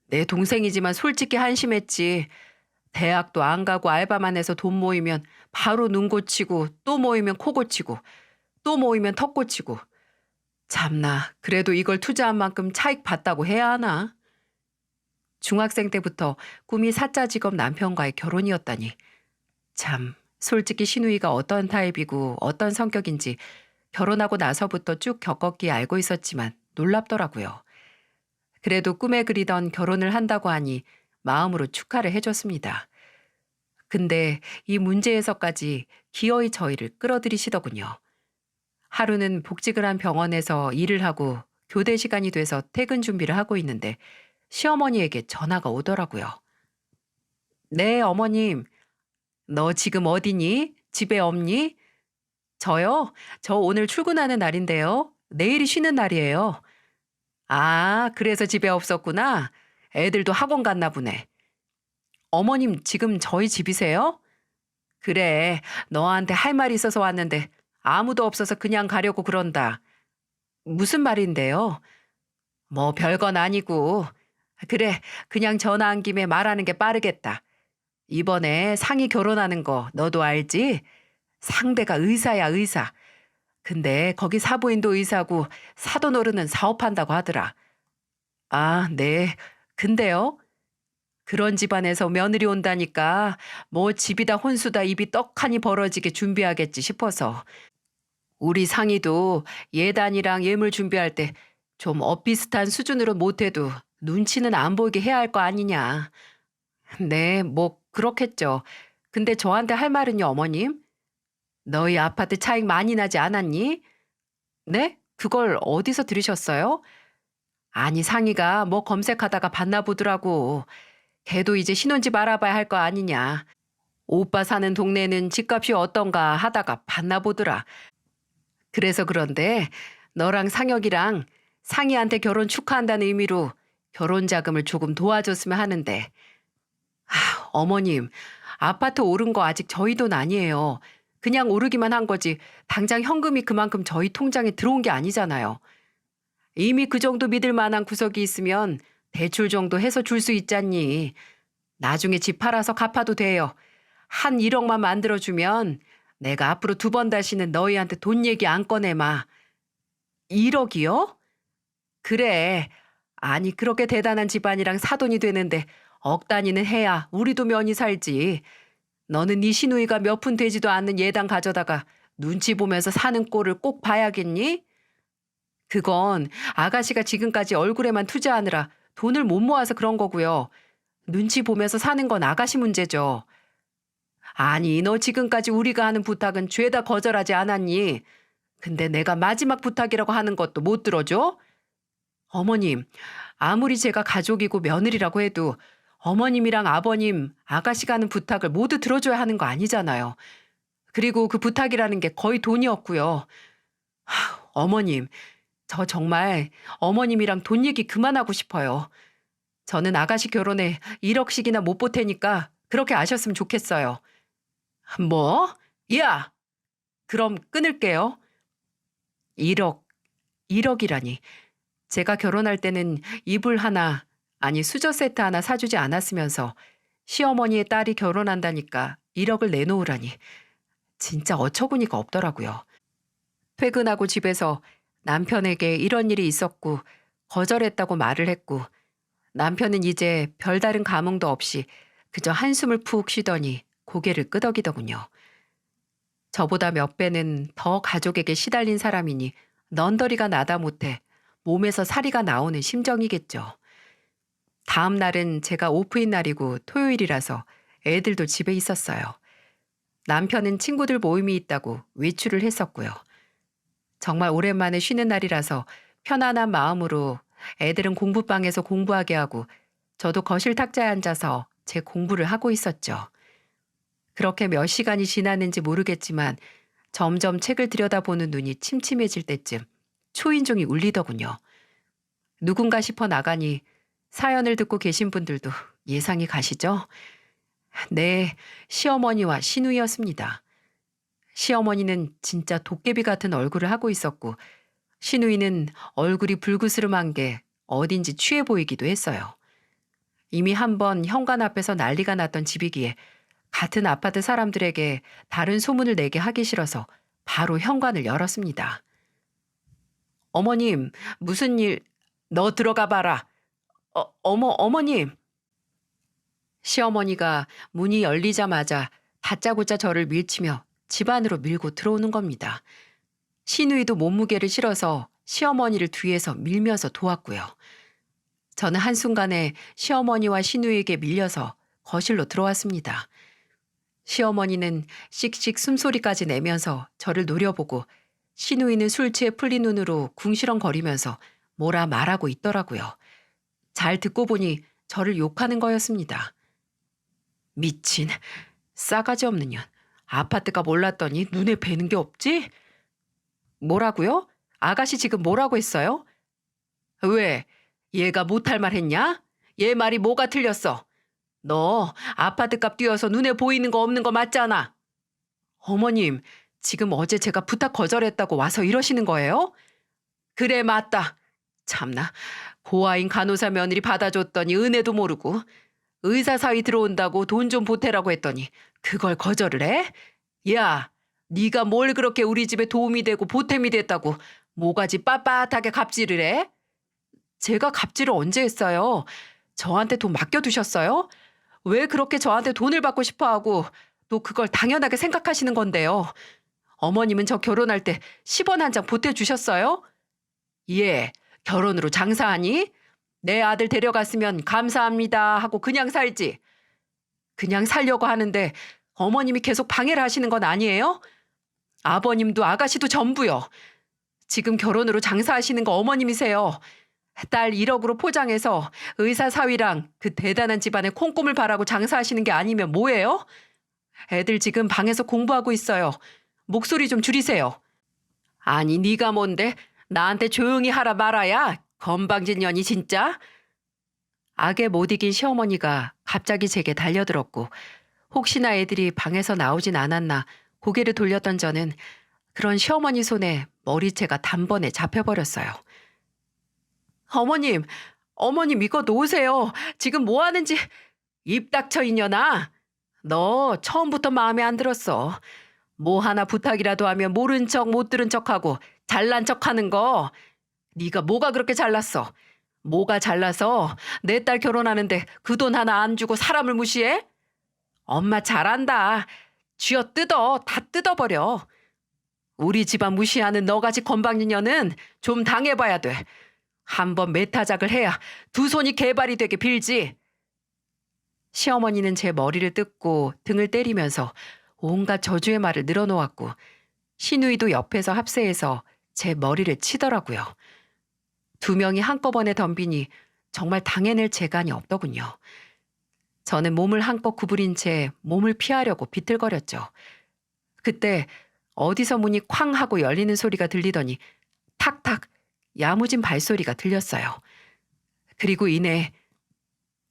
내 동생이지만 솔직히 한심했지. 대학도 안 가고 알바만 해서 돈 모이면 바로 눈 고치고 또 모이면 코 고치고 또 모이면 턱 고치고. 참나, 그래도 이걸 투자한 만큼 차익 봤다고 해야 하나? 중학생 때부터 꿈이 사짜 직업 남편과의 결혼이었다니. 참, 솔직히 시누이가 어떤 타입이고 어떤 성격인지 결혼하고 나서부터 쭉 겪었기에 알고 있었지만 놀랍더라고요. 그래도 꿈에 그리던 결혼을 한다고 하니 마음으로 축하를 해줬습니다. 근데 이 문제에서까지 기어이 저희를 끌어들이시더군요. 하루는 복직을 한 병원에서 일을 하고 교대 시간이 돼서 퇴근 준비를 하고 있는데 시어머니에게 전화가 오더라고요. 네, 어머님. 너 지금 어디니? 집에 없니? 저요? 저 오늘 출근하는 날인데요. 내일이 쉬는 날이에요. 아, 그래서 집에 없었구나. 애들도 학원 갔나 보네. 어머님, 지금 저희 집이세요? 그래, 너한테 할 말 있어서 왔는데 아무도 없어서 그냥 가려고 그런다. 무슨 말인데요? 뭐 별건 아니고. 그래, 그냥 전화한 김에 말하는 게 빠르겠다. 이번에 상이 결혼하는 거 너도 알지? 상대가 의사야, 의사. 근데 거기 사부인도 의사고 사돈어른은 사업한다고 하더라. 아, 네. 근데요? 그런 집안에서 며느리 온다니까 뭐 집이다 혼수다 입이 떡하니 벌어지게 준비하겠지 싶어서. 우리 상이도 예단이랑 예물 준비할 때 좀 엇비슷한 수준으로 못해도 눈치는 안 보이게 해야 할 거 아니냐. 네, 뭐 그렇겠죠. 근데 저한테 할 말은요, 어머님? 너희 아파트 차익 많이 나지 않았니? 네? 그걸 어디서 들으셨어요? 아니, 상이가 뭐 검색하다가 봤나 보더라고. 걔도 이제 신혼집 알아봐야 할 거 아니냐. 오빠 사는 동네는 집값이 어떤가 하다가 봤나 보더라. 그래서 그런데 너랑 상혁이랑 상이한테 결혼 축하한다는 의미로 결혼 자금을 조금 도와줬으면 하는데. 어머님, 아파트 오른 거 아직 저희 돈 아니에요. 그냥 오르기만 한 거지 당장 현금이 그만큼 저희 통장에 들어온 게 아니잖아요. 이미 그 정도 믿을 만한 구석이 있으면 대출 정도 해서 줄 수 있잖니. 나중에 집 팔아서 갚아도 돼요. 한 1억만 만들어주면 내가 앞으로 2번 다시는 너희한테 돈 얘기 안 꺼내마. 1억이요? 그래. 아니 그렇게 대단한 집안이랑 사돈이 되는데 억 단위는 해야 우리도 면이 살지. 너는 네 시누이가 몇 푼 되지도 않는 예당 가져다가 눈치 보면서 사는 꼴을 꼭 봐야겠니? 그건 아가씨가 지금까지 얼굴에만 투자하느라 돈을 못 모아서 그런 거고요. 눈치 보면서 사는 건 아가씨 문제죠. 아니, 너 지금까지 우리가 하는 부탁은 죄다 거절하지 않았니? 근데 내가 마지막 부탁이라고 하는 것도 못 들어줘? 어머님, 아무리 제가 가족이고 며느리라고 해도 어머님이랑 아버님, 아가씨가 하는 부탁을 모두 들어줘야 하는 거 아니잖아요. 그리고 그 부탁이라는 게 거의 돈이었고요. 어머님, 저 정말 어머님이랑 돈 얘기 그만하고 싶어요. 저는 아가씨 결혼에 1억씩이나 못 보태니까 그렇게 아셨으면 좋겠어요. 뭐? 야! 그럼 끊을게요. 1억, 1억이라니. 제가 결혼할 때는 이불 하나, 아니 수저 세트 하나 사주지 않았으면서 시어머니의 딸이 결혼한다니까 1억을 내놓으라니. 진짜 어처구니가 없더라고요. 퇴근하고 집에서 남편에게 이런 일이 있었고 거절했다고 말을 했고 남편은 이제 별다른 감흥도 없이 그저 한숨을 푹 쉬더니 고개를 끄덕이더군요. 저보다 몇 배는 더 가족에게 시달린 사람이니 넌더리가 나다 못해 몸에서 사리가 나오는 심정이겠죠. 다음 날은 제가 오프인 날이고 토요일이라서 애들도 집에 있었어요. 남편은 친구들 모임이 있다고 외출을 했었고요. 정말 오랜만에 쉬는 날이라서 편안한 마음으로 애들은 공부방에서 공부하게 하고 저도 거실 탁자에 앉아서 제 공부를 하고 있었죠. 그렇게 몇 시간이 지났는지 모르겠지만 점점 책을 들여다보는 눈이 침침해질 때쯤 초인종이 울리더군요. 누군가 싶어 나가니 사연을 듣고 계신 분들도 예상이 가시죠? 네, 시어머니와 시누이였습니다. 시어머니는 진짜 도깨비 같은 얼굴을 하고 있었고 시누이는 얼굴이 불그스름한 게 어딘지 취해 보이기도 했어요. 이미 한번 현관 앞에서 난리가 났던 집이기에 같은 아파트 사람들에게 다른 소문을 내게 하기 싫어서 바로 현관을 열었습니다. 어머님, 무슨 일, 너 들어가 봐라. 어머님. 시어머니가 문이 열리자마자 다짜고짜 저를 밀치며 집 안으로 밀고 들어오는 겁니다. 시누이도 몸무게를 실어서 시어머니를 뒤에서 밀면서 도왔고요. 저는 한순간에 시어머니와 시누이에게 밀려서 거실로 들어왔습니다. 시어머니는 씩씩 숨소리까지 내면서 저를 노려보고 시누이는 술 취해 풀린 눈으로 궁시렁거리면서 뭐라 말하고 있더라고요. 잘 듣고 보니 저를 욕하는 거였습니다. 미친, 싸가지 없는 년. 아파트가 몰랐더니 눈에 뵈는 게 없지? 뭐라고요? 아가씨 지금 뭐라고 했어요? 왜? 얘가 못할 말 했냐? 얘 말이 뭐가 틀렸어? 너 아파트값 뛰어서 눈에 보이는 거 없는 거 맞잖아. 어머님, 지금 어제 제가 부탁 거절했다고 와서 이러시는 거예요? 그래, 맞다. 참나, 고아인 간호사 며느리 받아줬더니 은혜도 모르고 의사 사위 들어온다고 돈 좀 보태라고 했더니 그걸 거절을 해? 야, 네가 뭘 그렇게 우리 집에 도움이 되고 보탬이 됐다고 모가지 빳빳하게 갑질을 해? 제가 갑질을 언제 했어요? 저한테 돈 맡겨두셨어요? 왜 그렇게 저한테 돈을 받고 싶어하고 또 그걸 당연하게 생각하시는 건데요? 어머님은 저 결혼할 때 10원 한 장 보태주셨어요? 예, 결혼으로 장사하니? 내 아들 데려갔으면 감사합니다 하고 그냥 살지. 그냥 살려고 하는데 어머님이 계속 방해를 하시는 건 아니에요? 아버님도 아가씨도 전부요. 지금 결혼으로 장사하시는 거 어머님이세요. 딸 1억으로 포장해서 의사 사위랑 그 대단한 집안에 콩고물 바라고 장사하시는 게 아니면 뭐예요? 애들 지금 방에서 공부하고 있어요. 목소리 좀 줄이세요. 아니 네가 뭔데 나한테 조용히 하라 말아야 건방진 년이 진짜. 악에 못 이긴 시어머니가 갑자기 제게 달려들었고 혹시나 애들이 방에서 나오진 않았나 고개를 돌렸던 저는 그런 시어머니 손에 머리채가 단번에 잡혀버렸어요. 어머님 이거 놓으세요. 지금 뭐 하는지. 입 닥쳐 이년아. 너 처음부터 마음에 안 들었어. 뭐 하나 부탁이라도 하면 모른 척 못 들은 척하고 잘난 척하는 거. 네가 뭐가 그렇게 잘났어? 뭐가 잘나서 내 딸 결혼하는데 그 돈 하나 안 주고 사람을 무시해? 엄마 잘한다. 쥐어 뜯어. 다 뜯어버려. 우리 집안 무시하는 너같이 건방진 년은 좀 당해봐야 돼. 한번 메타작을 해야 두 손이 개발이 되게 빌지. 시어머니는 제 머리를 뜯고 등을 때리면서 온갖 저주의 말을 늘어놓았고 시누이도 옆에서 합세해서 제 머리를 치더라고요. 두 명이 한꺼번에 덤비니 정말 당해낼 재간이 없더군요. 저는 몸을 한껏 구부린 채 몸을 피하려고 비틀거렸죠. 그때 어디서 문이 쾅 하고 열리는 소리가 들리더니 탁탁 야무진 발소리가 들렸어요. 그리고 이내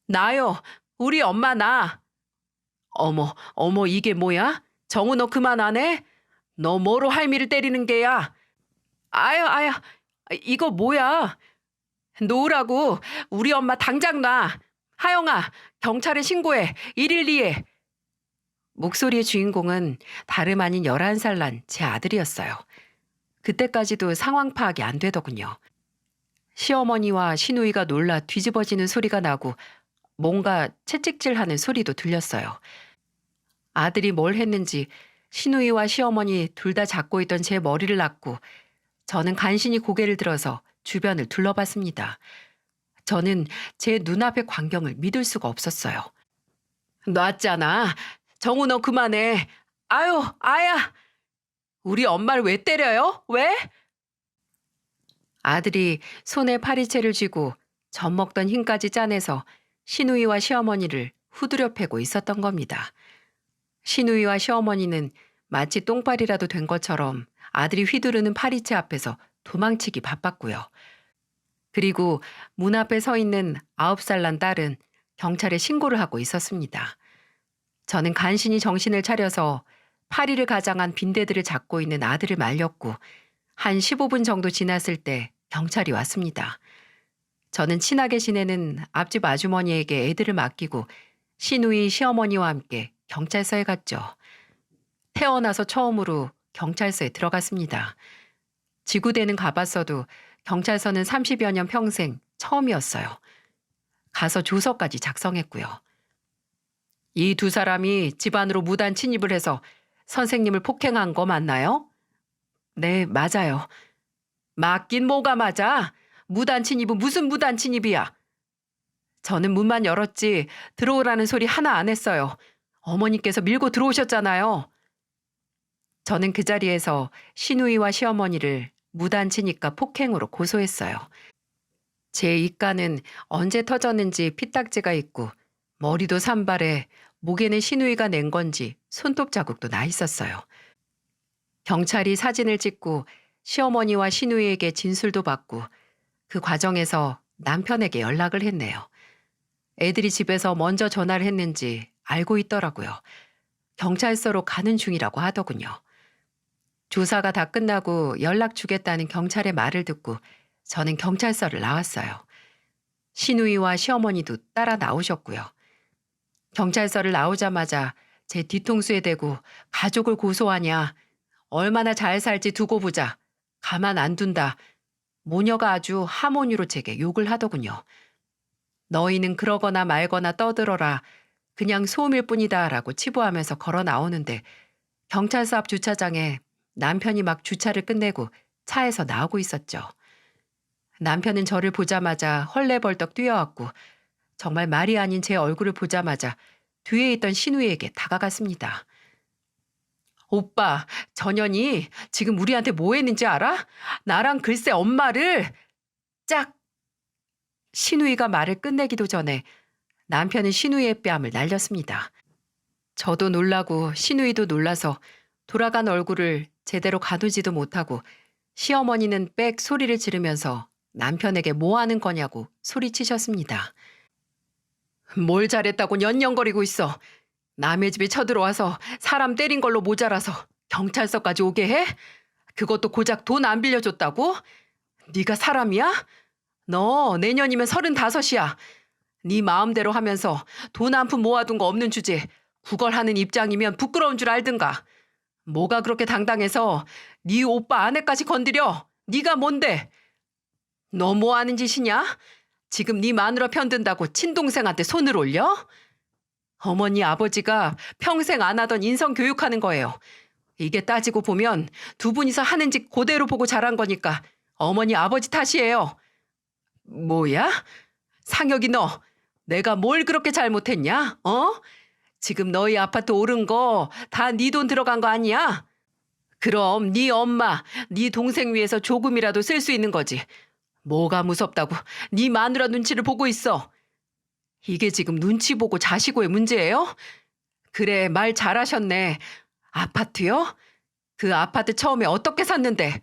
나요. 우리 엄마 나. 어머 이게 뭐야? 정우 너 그만 안 해? 너 뭐로 할미를 때리는 게야? 아야 이거 뭐야? 놓으라고. 우리 엄마 당장 놔. 하영아 경찰에 신고해. 112에. 목소리의 주인공은 다름 아닌 11살 난 제 아들이었어요. 그때까지도 상황 파악이 안 되더군요. 시어머니와 시누이가 놀라 뒤집어지는 소리가 나고 뭔가 채찍질하는 소리도 들렸어요. 아들이 뭘 했는지 시누이와 시어머니 둘 다 잡고 있던 제 머리를 놨고 저는 간신히 고개를 들어서 주변을 둘러봤습니다. 저는 제 눈앞의 광경을 믿을 수가 없었어요. 놨잖아. 정우 너 그만해. 아유, 아야. 우리 엄마를 왜 때려요? 왜? 아들이 손에 파리채를 쥐고 젖 먹던 힘까지 짜내서 시누이와 시어머니를 후드려 패고 있었던 겁니다. 시누이와 시어머니는 마치 똥발이라도 된 것처럼 아들이 휘두르는 파리채 앞에서 도망치기 바빴고요. 그리고 문 앞에 서 있는 9살 난 딸은 경찰에 신고를 하고 있었습니다. 저는 간신히 정신을 차려서 파리를 가장한 빈대들을 잡고 있는 아들을 말렸고 한 15분 정도 지났을 때 경찰이 왔습니다. 저는 친하게 지내는 앞집 아주머니에게 애들을 맡기고 시누이 시어머니와 함께 경찰서에 갔죠. 태어나서 처음으로 경찰서에 들어갔습니다. 지구대는 가봤어도 경찰서는 30여 년 평생 처음이었어요. 가서 조서까지 작성했고요. 이 두 사람이 집안으로 무단 침입을 해서 선생님을 폭행한 거 맞나요? 네, 맞아요. 맞긴 뭐가 맞아? 무단 침입은 무슨 무단 침입이야? 저는 문만 열었지 들어오라는 소리 하나 안 했어요. 어머니께서 밀고 들어오셨잖아요. 저는 그 자리에서 시누이와 시어머니를 무단 침입과 폭행으로 고소했어요. 제 입가는 언제 터졌는지 피딱지가 있고 머리도 산발해 목에는 시누이가 낸 건지 손톱 자국도 나 있었어요. 경찰이 사진을 찍고 시어머니와 시누이에게 진술도 받고 그 과정에서 남편에게 연락을 했네요. 애들이 집에서 먼저 전화를 했는지 알고 있더라고요. 경찰서로 가는 중이라고 하더군요. 조사가 다 끝나고 연락 주겠다는 경찰의 말을 듣고 저는 경찰서를 나왔어요. 시누이와 시어머니도 따라 나오셨고요. 경찰서를 나오자마자 제 뒤통수에 대고 가족을 고소하냐, 얼마나 잘 살지 두고 보자, 가만 안 둔다. 모녀가 아주 하모니로 제게 욕을 하더군요. 너희는 그러거나 말거나 떠들어라. 그냥 소음일 뿐이다 라고 치부하면서 걸어 나오는데 경찰서 앞 주차장에 남편이 막 주차를 끝내고 차에서 나오고 있었죠. 남편은 저를 보자마자 헐레벌떡 뛰어왔고 정말 말이 아닌 제 얼굴을 보자마자 뒤에 있던 시누이에게 다가갔습니다. 오빠, 전현이 지금 우리한테 뭐 했는지 알아? 나랑 글쎄 엄마를 짝! 시누이가 말을 끝내기도 전에 남편은 시누이의 뺨을 날렸습니다. 저도 놀라고 시누이도 놀라서 돌아간 얼굴을 제대로 가두지도 못하고 시어머니는 빽 소리를 지르면서 남편에게 뭐 하는 거냐고 소리치셨습니다. 뭘 잘했다고 년년거리고 있어. 남의 집에 쳐들어와서 사람 때린 걸로 모자라서 경찰서까지 오게 해? 그것도 고작 돈 안 빌려줬다고? 네가 사람이야? 너 내년이면 35이야. 네 마음대로 하면서 돈 한 푼 모아둔 거 없는 주제 구걸하는 입장이면 부끄러운 줄 알든가. 뭐가 그렇게 당당해서 네 오빠 아내까지 건드려? 네가 뭔데? 너 뭐 하는 짓이냐? 지금 네 마누라 편든다고 친동생한테 손을 올려? 어머니 아버지가 평생 안 하던 인성 교육하는 거예요. 이게 따지고 보면 두 분이서 하는 짓 그대로 보고 자란 거니까 어머니 아버지 탓이에요. 뭐야? 상혁이 너 내가 뭘 그렇게 잘못했냐? 어? 지금 너희 아파트 오른 거 다 네 돈 들어간 거 아니야? 그럼 네 엄마, 네 동생 위해서 조금이라도 쓸 수 있는 거지. 뭐가 무섭다고 네 마누라 눈치를 보고 있어. 이게 지금 눈치 보고 자시고의 문제예요? 그래, 말 잘하셨네. 아파트요? 그 아파트 처음에 어떻게 샀는데?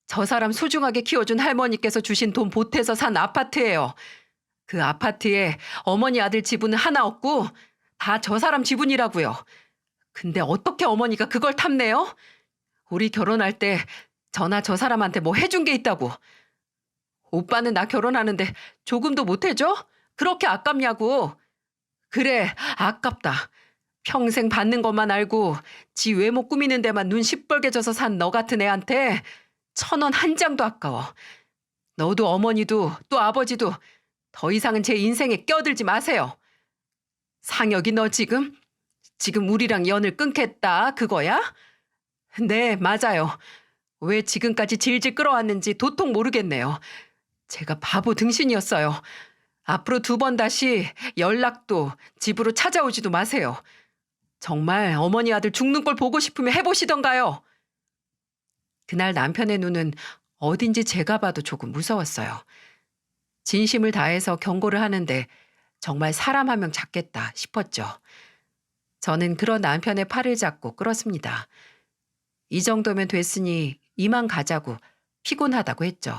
저 사람 소중하게 키워준 할머니께서 주신 돈 보태서 산 아파트예요. 그 아파트에 어머니 아들 지분은 하나 없고 다 저 사람 지분이라고요. 근데 어떻게 어머니가 그걸 탐내요? 우리 결혼할 때 저나 저 사람한테 뭐 해준 게 있다고. 오빠는 나 결혼하는데 조금도 못 해줘? 그렇게 아깝냐고. 그래, 아깝다. 평생 받는 것만 알고 지 외모 꾸미는 데만 눈 시뻘개져서 산 너 같은 애한테 1,000원 한 장도 아까워. 너도 어머니도 또 아버지도 더 이상은 제 인생에 껴들지 마세요. 상혁이 너 지금 우리랑 연을 끊겠다 그거야? 네, 맞아요. 왜 지금까지 질질 끌어왔는지 도통 모르겠네요. 제가 바보 등신이었어요. 앞으로 2번 다시 연락도 집으로 찾아오지도 마세요. 정말 어머니 아들 죽는 꼴 보고 싶으면 해보시던가요. 그날 남편의 눈은 어딘지 제가 봐도 조금 무서웠어요. 진심을 다해서 경고를 하는데 정말 사람 한 명 잡겠다 싶었죠. 저는 그런 남편의 팔을 잡고 끌었습니다. 이 정도면 됐으니 이만 가자고 피곤하다고 했죠.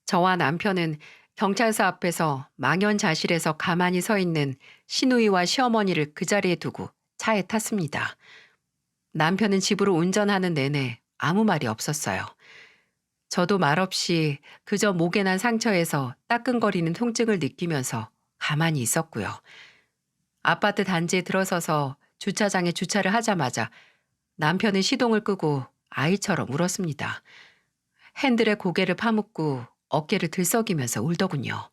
저와 남편은 경찰서 앞에서 망연자실해서 가만히 서 있는 시누이와 시어머니를 그 자리에 두고 차에 탔습니다. 남편은 집으로 운전하는 내내 아무 말이 없었어요. 저도 말없이 그저 목에 난 상처에서 따끔거리는 통증을 느끼면서 가만히 있었고요. 아파트 단지에 들어서서 주차장에 주차를 하자마자 남편은 시동을 끄고 아이처럼 울었습니다. 핸들에 고개를 파묻고 어깨를 들썩이면서 울더군요.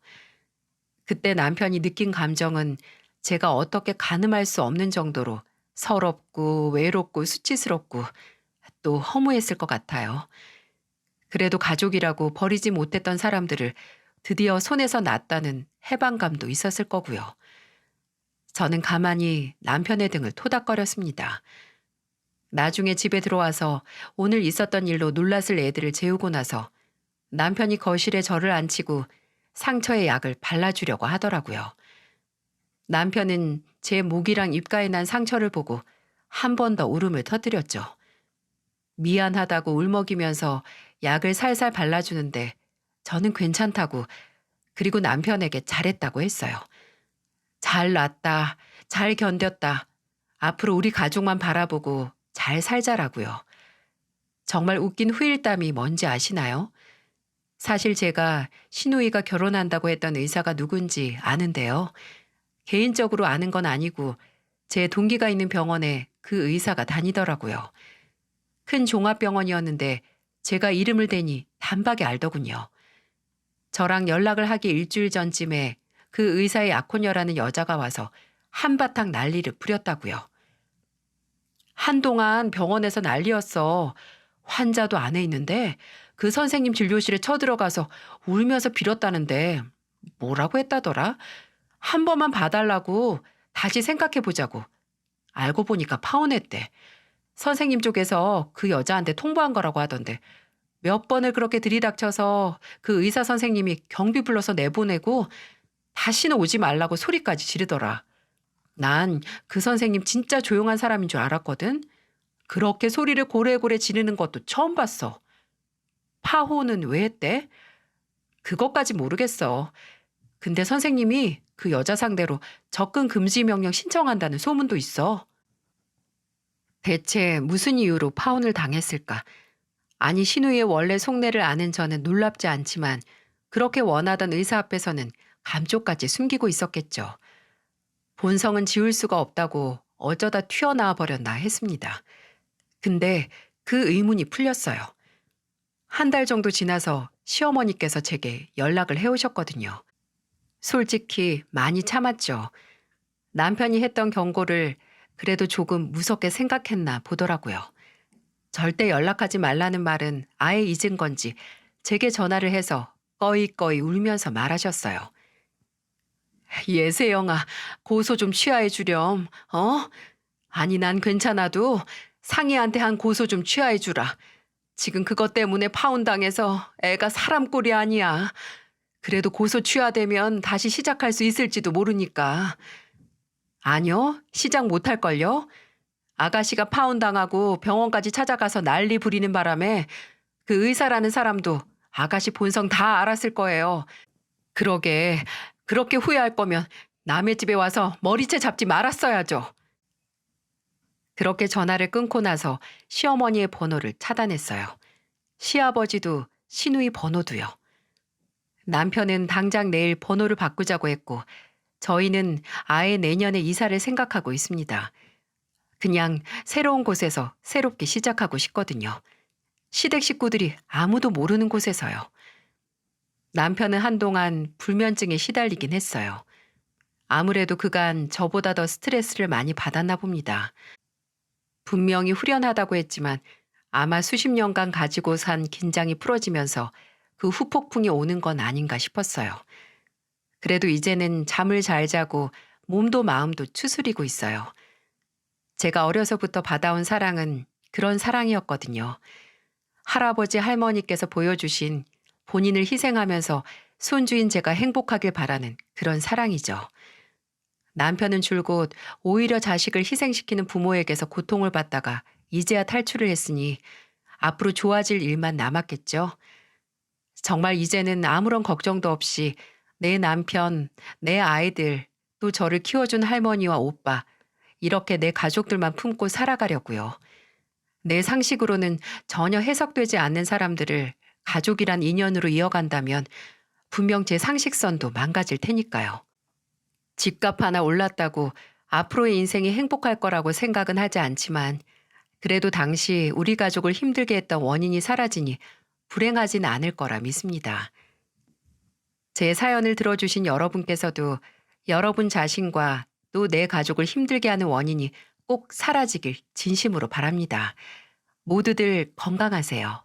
그때 남편이 느낀 감정은 제가 어떻게 가늠할 수 없는 정도로 서럽고 외롭고 수치스럽고 또 허무했을 것 같아요. 그래도 가족이라고 버리지 못했던 사람들을 드디어 손에서 놨다는 해방감도 있었을 거고요. 저는 가만히 남편의 등을 토닥거렸습니다. 나중에 집에 들어와서 오늘 있었던 일로 놀랐을 애들을 재우고 나서 남편이 거실에 저를 앉히고 상처에 약을 발라주려고 하더라고요. 남편은 제 목이랑 입가에 난 상처를 보고 한 번 더 울음을 터뜨렸죠. 미안하다고 울먹이면서 약을 살살 발라주는데 저는 괜찮다고, 그리고 남편에게 잘했다고 했어요. 잘 놨다, 잘 견뎠다. 앞으로 우리 가족만 바라보고 잘 살자라고요. 정말 웃긴 후일담이 뭔지 아시나요? 사실 제가 시누이가 결혼한다고 했던 의사가 누군지 아는데요. 개인적으로 아는 건 아니고 제 동기가 있는 병원에 그 의사가 다니더라고요. 큰 종합병원이었는데 제가 이름을 대니 단박에 알더군요. 저랑 연락을 하기 일주일 전쯤에 그 의사의 약혼녀라는 여자가 와서 한바탕 난리를 부렸다고요. 한동안 병원에서 난리였어. 환자도 안에 있는데 그 선생님 진료실에 쳐들어가서 울면서 빌었다는데 뭐라고 했다더라? 한 번만 봐달라고, 다시 생각해보자고. 알고 보니까 파혼했대. 선생님 쪽에서 그 여자한테 통보한 거라고 하던데 몇 번을 그렇게 들이닥쳐서 그 의사 선생님이 경비 불러서 내보내고 다시는 오지 말라고 소리까지 지르더라. 난 그 선생님 진짜 조용한 사람인 줄 알았거든. 그렇게 소리를 고래고래 지르는 것도 처음 봤어. 파혼은 왜 했대? 그것까지 모르겠어. 근데 선생님이 그 여자 상대로 접근 금지 명령 신청한다는 소문도 있어. 대체 무슨 이유로 파혼을 당했을까? 아니, 신우의 원래 속내를 아는 저는 놀랍지 않지만 그렇게 원하던 의사 앞에서는 감쪽같이 숨기고 있었겠죠. 본성은 지울 수가 없다고 어쩌다 튀어나와 버렸나 했습니다. 근데 그 의문이 풀렸어요. 한 달 정도 지나서 시어머니께서 제게 연락을 해오셨거든요. 솔직히 많이 참았죠. 남편이 했던 경고를 그래도 조금 무섭게 생각했나 보더라고요. 절대 연락하지 말라는 말은 아예 잊은 건지 제게 전화를 해서 꺼이꺼이 울면서 말하셨어요. 예세영아, 고소 좀 취하해 주렴. 아니, 난 괜찮아도 상희한테 한 고소 좀 취하해 주라. 지금 그것 때문에 파혼당해서 애가 사람 꼴이 아니야. 그래도 고소 취하되면 다시 시작할 수 있을지도 모르니까. 아니요, 시작 못할걸요. 아가씨가 파혼당하고 병원까지 찾아가서 난리 부리는 바람에 그 의사라는 사람도 아가씨 본성 다 알았을 거예요. 그러게, 그렇게 후회할 거면 남의 집에 와서 머리채 잡지 말았어야죠. 그렇게 전화를 끊고 나서 시어머니의 번호를 차단했어요. 시아버지도 시누이 번호도요. 남편은 당장 내일 번호를 바꾸자고 했고 저희는 아예 내년에 이사를 생각하고 있습니다. 그냥 새로운 곳에서 새롭게 시작하고 싶거든요. 시댁 식구들이 아무도 모르는 곳에서요. 남편은 한동안 불면증에 시달리긴 했어요. 아무래도 그간 저보다 더 스트레스를 많이 받았나 봅니다. 분명히 후련하다고 했지만 아마 수십 년간 가지고 산 긴장이 풀어지면서 그 후폭풍이 오는 건 아닌가 싶었어요. 그래도 이제는 잠을 잘 자고 몸도 마음도 추스리고 있어요. 제가 어려서부터 받아온 사랑은 그런 사랑이었거든요. 할아버지 할머니께서 보여주신 본인을 희생하면서 손주인 제가 행복하길 바라는 그런 사랑이죠. 남편은 줄곧 오히려 자식을 희생시키는 부모에게서 고통을 받다가 이제야 탈출을 했으니 앞으로 좋아질 일만 남았겠죠. 정말 이제는 아무런 걱정도 없이 내 남편, 내 아이들, 또 저를 키워준 할머니와 오빠, 이렇게 내 가족들만 품고 살아가려고요. 내 상식으로는 전혀 해석되지 않는 사람들을 가족이란 인연으로 이어간다면 분명 제 상식선도 망가질 테니까요. 집값 하나 올랐다고 앞으로의 인생이 행복할 거라고 생각은 하지 않지만 그래도 당시 우리 가족을 힘들게 했던 원인이 사라지니 불행하진 않을 거라 믿습니다. 제 사연을 들어주신 여러분께서도 여러분 자신과 또 내 가족을 힘들게 하는 원인이 꼭 사라지길 진심으로 바랍니다. 모두들 건강하세요.